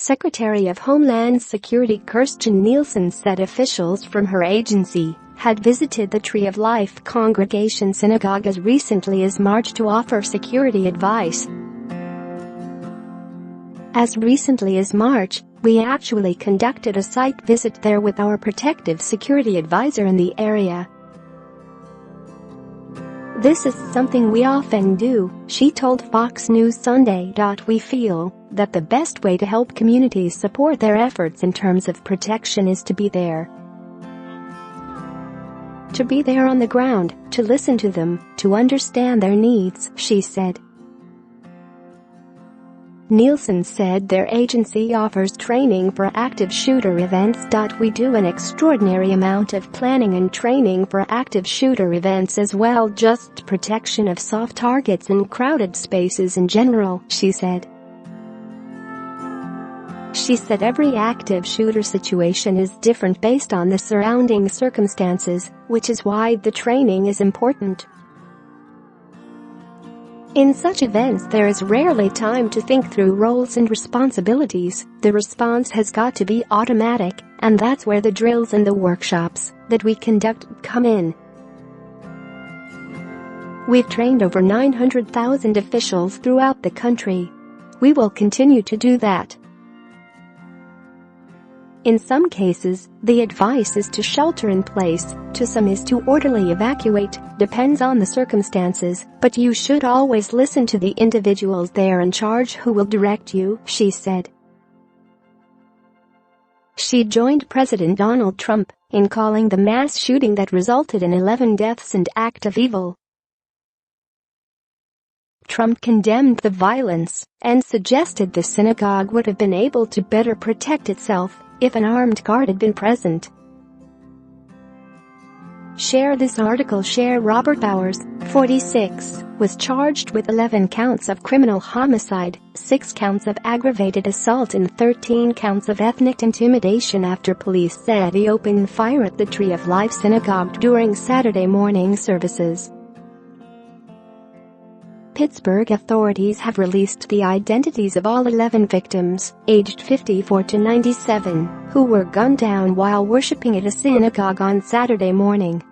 Secretary of Homeland Security Kirstjen Nielsen said officials from her agency had visited the Tree of Life congregation synagogue as recently as March to offer security advice. As recently as March, we actually conducted a site visit there with our protective security advisor in the area. This is something we often do, she told Fox News Sunday. We feel that the best way to help communities support their efforts in terms of protection is to be there. To be there on the ground, to listen to them, to understand their needs, she said. Nielsen said their agency offers training for active shooter events. We do an extraordinary amount of planning and training for active shooter events as well, just protection of soft targets and crowded spaces in general, she said. She said every active shooter situation is different based on the surrounding circumstances, which is why the training is important. In such events there is rarely time to think through roles and responsibilities. The response has got to be automatic, and that's where the drills and the workshops that we conduct come in. We've trained over 900,000 officials throughout the country. We will continue to do that. In some cases, the advice is to shelter in place, to some is to orderly evacuate, depends on the circumstances, but you should always listen to the individuals there in charge who will direct you, she said. She joined President Donald Trump in calling the mass shooting that resulted in 11 deaths an act of evil. Trump condemned the violence and suggested the synagogue would have been able to better protect itself if an armed guard had been present. Share this article. Share Robert Bowers, 46, was charged with 11 counts of criminal homicide, 6 counts of aggravated assault and 13 counts of ethnic intimidation after police said he opened fire at the Tree of Life synagogue during Saturday morning services. Pittsburgh authorities have released the identities of all 11 victims, aged 54 to 97, who were gunned down while worshiping at a synagogue on Saturday morning.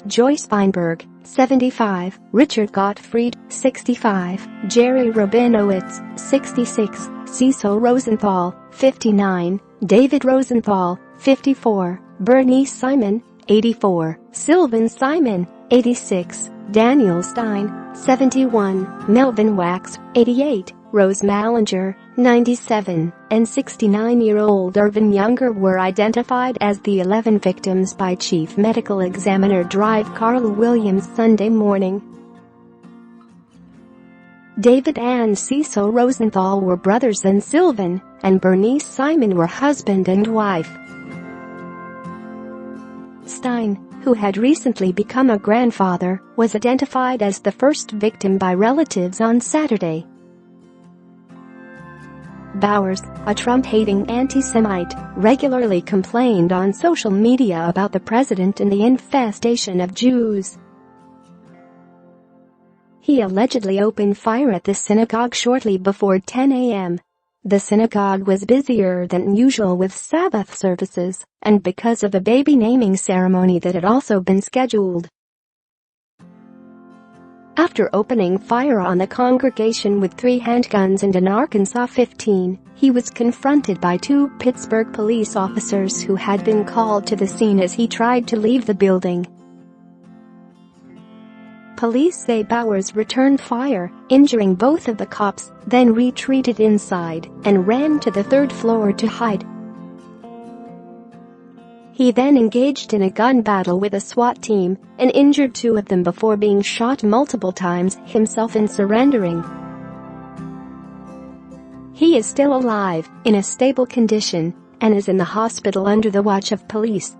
Joyce Feinberg, 75, Richard Gottfried, 65, Jerry Rabinowitz, 66, Cecil Rosenthal, 59, David Rosenthal, 54, Bernice Simon, 84, Sylvan Simon, 86, Daniel Stein, 71, Melvin Wax, 88, Rose Mallinger, 97, and 69-year-old Irvin Younger were identified as the 11 victims by Chief Medical Examiner Drive Carl Williams Sunday morning. David and Cecil Rosenthal were brothers and Sylvan and Bernice Simon were husband and wife. Stein, who had recently become a grandfather, was identified as the first victim by relatives on Saturday. Bowers, a Trump-hating anti-Semite, regularly complained on social media about the president and the infestation of Jews. He allegedly opened fire at the synagogue shortly before 10 a.m. The synagogue was busier than usual with Sabbath services, and because of a baby naming ceremony that had also been scheduled. After opening fire on the congregation with 3 handguns and an Arkansas 15, he was confronted by 2 Pittsburgh police officers who had been called to the scene as he tried to leave the building. Police say Bowers returned fire, injuring both of the cops, then retreated inside and ran to the 3rd floor to hide. He then engaged in a gun battle with a SWAT team and injured 2 of them before being shot multiple times himself and surrendering. He is still alive, in a stable condition, and is in the hospital under the watch of police.